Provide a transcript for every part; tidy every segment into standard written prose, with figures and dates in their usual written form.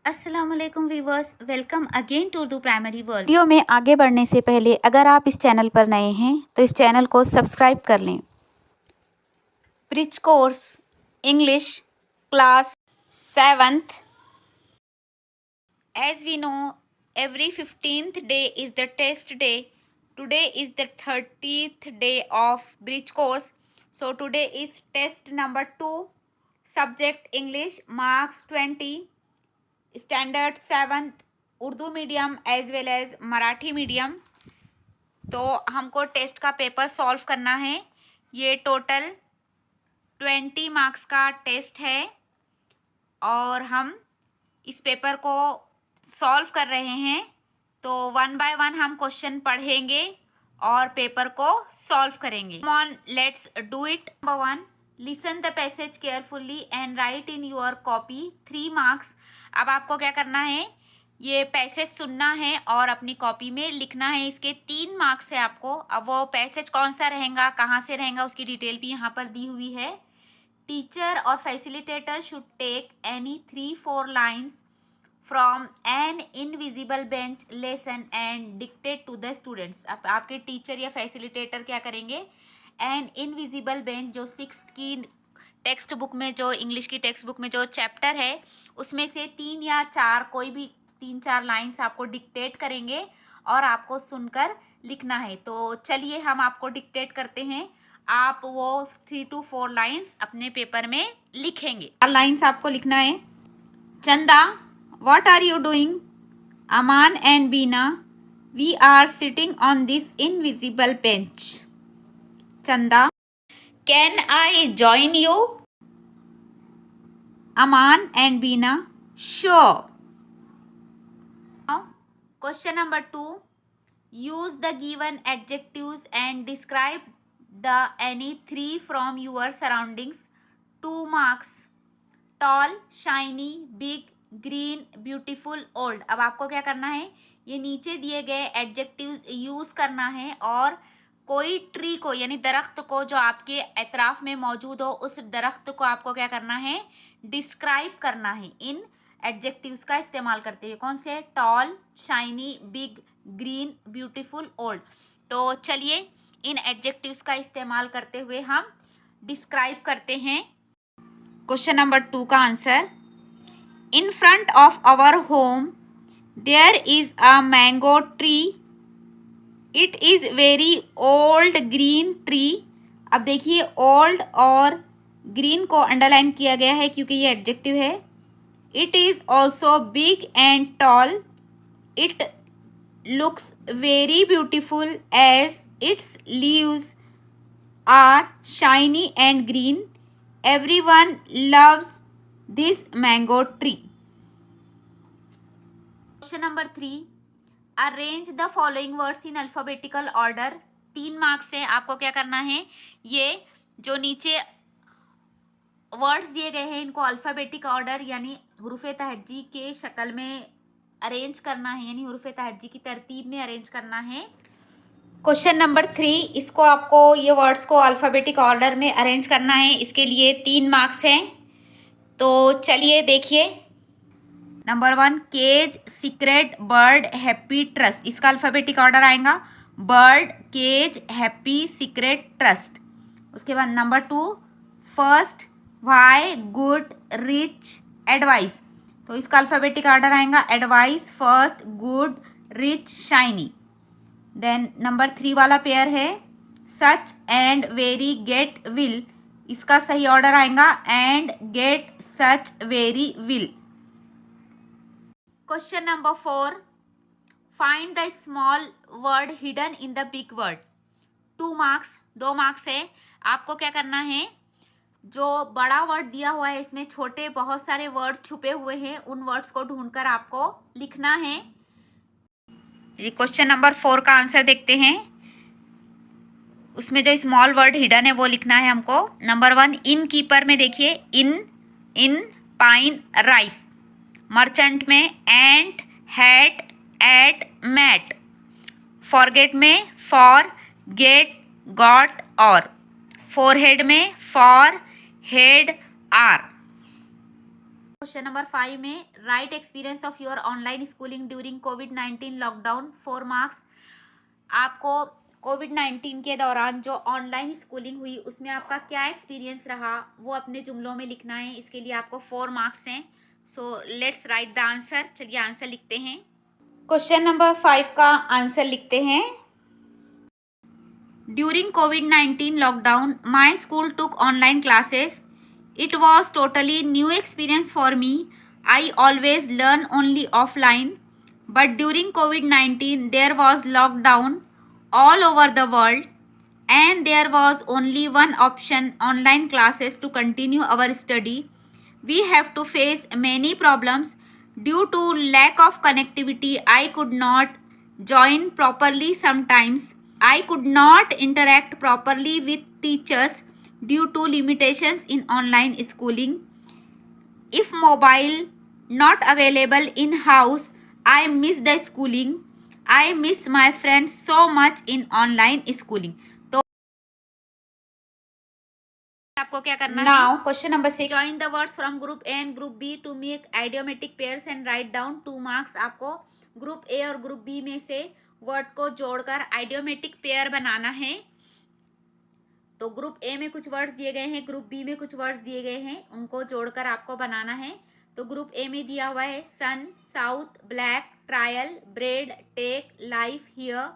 अस्सलाम वालेकुम viewers, welcome again to Urdu primary world. Video में आगे बढ़ने से पहले अगर आप इस चैनल पर नए हैं तो इस चैनल को सब्सक्राइब कर लें। Bridge course English class 7th। As we know, every 15th day is the test day. Today is the 30th day of bridge course. So today is test number 2, subject English, marks 20, standard 7th Urdu medium as well as Marathi medium. तो हमको test का paper solve करना है। ये total 20 marks का test है और हम इस पेपर को सॉल्व कर रहे हैं। तो 1 बाय 1 हम क्वेश्चन पढ़ेंगे और पेपर को सॉल्व करेंगे। Come on, let's do it. Number 1, listen the passage carefully and right in your copy 3 marks. अब आपको क्या करना है, ये पैसेज सुनना है और अपनी कॉपी में लिखना है। इसके 3 मार्क्स है आपको। अब वो पैसेज कौन सा रहेगा, कहाँ से रहेगा, उसकी डिटेल भी यहाँ पर दी हुई है। टीचर और facilitator should take any 3-4 lines from an invisible bench lesson and dictate to the students. अब आपके टीचर या फैसिलिटेटर क्या करेंगे, एन इनविजिबल बेंच जो 6th की टेक्स्ट बुक में, जो इंग्लिश की टेक्स्ट बुक में जो चैप्टर है, उसमें से 3 या 4 कोई भी 3-4 लाइन्स आपको डिक्टेट करेंगे और आपको सुनकर लिखना है। तो चलिए हम आपको डिक्टेट करते हैं। आप वो 3 to 4 लाइन्स अपने पेपर में लिखेंगे। 4 लाइन्स आपको लिखना है। चंदा, what are you doing? Aman and Beena, we are sitting on this invisible bench. Chanda, can I join you? Aman and Beena, sure. Now, question number 2. Use the given adjectives and describe the any 3 from your surroundings. 2 marks. Tall, shiny, big, green, beautiful, old. अब आपको क्या करना है, ये नीचे दिए गए adjectives use करना है और कोई ट्री को यानी दरख्त को जो आपके एतराफ़ में मौजूद हो, उस दरख्त को आपको क्या करना है, डिस्क्राइब करना है इन एडजेक्टिव्स का इस्तेमाल करते हुए। कौन से? Tall, shiny, big, green, beautiful, old. तो चलिए इन एडजेक्टिव्स का इस्तेमाल करते हुए हम डिस्क्राइब करते हैं। क्वेश्चन नंबर 2 का answer, in front of our home there is a mango tree. It is very old green tree. अब देखिए old और green को अंडरलाइन किया गया है क्योंकि ये एडजेक्टिव है। It is also big and tall. It looks very beautiful as its leaves are shiny and green. Everyone loves this mango tree. Question number 3. Arrange the following words in alphabetical order. 3 marks है। आपको क्या करना है, ये जो नीचे words दिए गए हैं इनको अल्फ़ाबेटिक ऑर्डर यानी हुरूफ तहज्जी के शक्ल में अरेंज करना है, यानी हुरूफ तहज्जी की तरतीब में अरेंज करना है। क्वेश्चन नंबर 3, इसको आपको ये वर्ड्स को अल्फ़ाबेटिक ऑर्डर में अरेंज करना है। इसके लिए 3 मार्क्स हैं। तो चलिए देखिए। Number 1, cage, secret, bird, happy, trust. इसका अल्फ़ाबेटिक ऑर्डर आएगा bird, cage, happy, secret, trust. उसके बाद number 2, first, why, good, rich, advice. तो इसका अल्फ़ाबेटिक ऑर्डर आएगा advice, first, good, rich, shiny. Then number 3 वाला पेयर है such and very, get, will. इसका सही ऑर्डर आएगा and, get, such, very, will. Question number 4, find the small word hidden in the big word. 2 marks, 2 marks है। आपको क्या करना है, जो बड़ा वर्ड दिया हुआ है इसमें छोटे बहुत सारे वर्ड्स छुपे हुए हैं, उन वर्ड्स को ढूंढकर आपको लिखना है। क्वेश्चन नंबर 4 का आंसर देखते हैं। उसमें जो स्मॉल वर्ड हिडन है वो लिखना है हमको। नंबर 1, इन कीपर में देखिए इन, पाइन, राइप। मर्चेंट में ant, hat, at, mat. Forget में for, get, got, or. Forehead में for, head, are. Question number 5 में write experience of your online schooling during कोविड-19 लॉकडाउन 4 मार्क्स। आपको कोविड-19 के दौरान जो ऑनलाइन स्कूलिंग हुई उसमें आपका क्या एक्सपीरियंस रहा वो अपने जुमलों में लिखना है। इसके लिए आपको 4 मार्क्स हैं। So let's write the answer. चलिए आंसर लिखते हैं। क्वेश्चन नंबर 5 का आंसर लिखते हैं। ड्यूरिंग कोविड-19 lockdown my school took online classes. It was totally new experience for me. I always learn only offline. But during COVID-19, there was lockdown all over the world and there was only one option, online classes to continue our study. We have to face many problems. Due to lack of connectivity, I could not join properly sometimes. I could not interact properly with teachers due to limitations in online schooling. If mobile not available in house, I miss the schooling. I miss my friends so much in online schooling. तो आपको क्या करना है? Now question number 6. Join the words from group A and group B to make idiomatic pairs and write down 2 marks. आपको group A और group B में से word को जोड़कर आइडियोमेटिक पेयर बनाना है। तो ग्रुप ए में कुछ वर्ड्स दिए गए हैं, ग्रुप बी में कुछ वर्ड्स दिए गए हैं, उनको जोड़कर आपको बनाना है। तो ग्रुप ए में दिया हुआ है sun, south, black, trial, bread, take, life, here.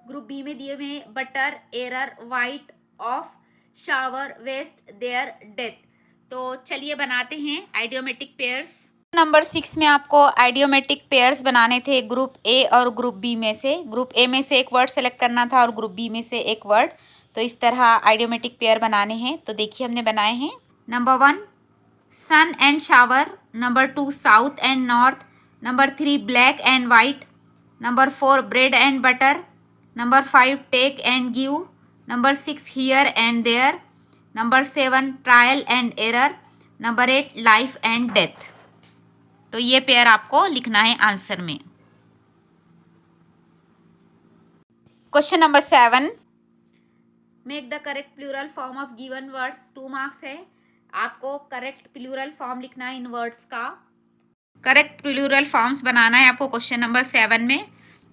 Group B में दिए हुए हैं butter, error, white, off, shower, west, there, death. तो चलिए बनाते हैं आइडियोमेटिक पेयर्स। नंबर 6 में आपको आइडियोमेटिक पेयर्स बनाने थे ग्रुप ए और ग्रुप बी में से। ग्रुप ए में से एक वर्ड सेलेक्ट करना था और ग्रुप बी में से एक वर्ड। तो इस तरह आइडियोमेटिक पेयर बनाने हैं। तो देखिए हमने बनाए हैं। Number 1 sun and shower, number 2 south and north, number 3 black and white, number 4 bread and butter, number 5 take and give, number 6 here and there, number 7 trial and error, number 8 life and death. तो ये pair आपको लिखना है answer में। Question number 7 make the correct plural form of given words. 2 marks है। आपको correct plural form लिखना है इन वर्ड्स का। करेक्ट प्लूरल फॉर्म्स बनाना है आपको क्वेश्चन नंबर 7 में।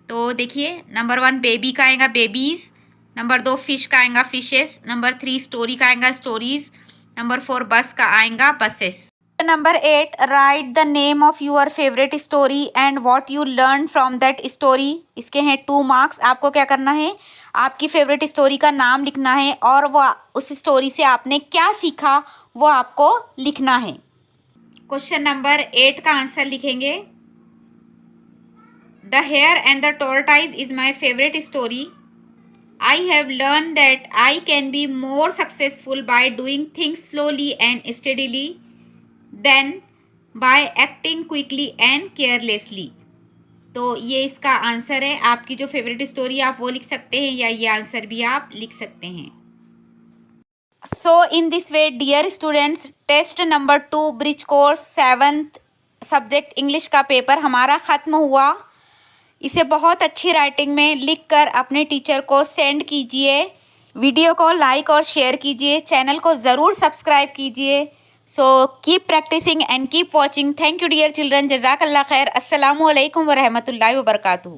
तो देखिए नंबर 1 बेबी का आएगा बेबीज, नंबर 2 फिश का आएगा फिशेस, नंबर 3 स्टोरी का आएगा स्टोरीज, नंबर 4 बस का आएगा buses. Number 8 right the name of your favourite story and what you learn from that story. इसके हैं 2 मार्क्स। आपको क्या करना है, आपकी फेवरेट स्टोरी का नाम लिखना है और वो उस स्टोरी से आपने क्या सीखा वो आपको लिखना है। क्वेश्चन नंबर 8 का आंसर लिखेंगे। The hare and the tortoise is my favourite story. I have learn that I can be more successful by doing things slowly and steadily than by acting quickly and carelessly. तो ये इसका answer है। आपकी जो favourite story आप वो लिख सकते हैं या ये आंसर भी आप लिख सकते हैं। So in this way dear students, test number 2 bridge course 7th subject English का पेपर हमारा ख़त्म हुआ। इसे बहुत अच्छी राइटिंग में लिखकर अपने टीचर को सेंड कीजिए। वीडियो को लाइक और शेयर कीजिए। चैनल को ज़रूर सब्सक्राइब कीजिए। So keep practicing and keep watching. Thank you dear children. Jazakallah khair. Assalamu alaikum wa rahmatullahi wa barakatuh.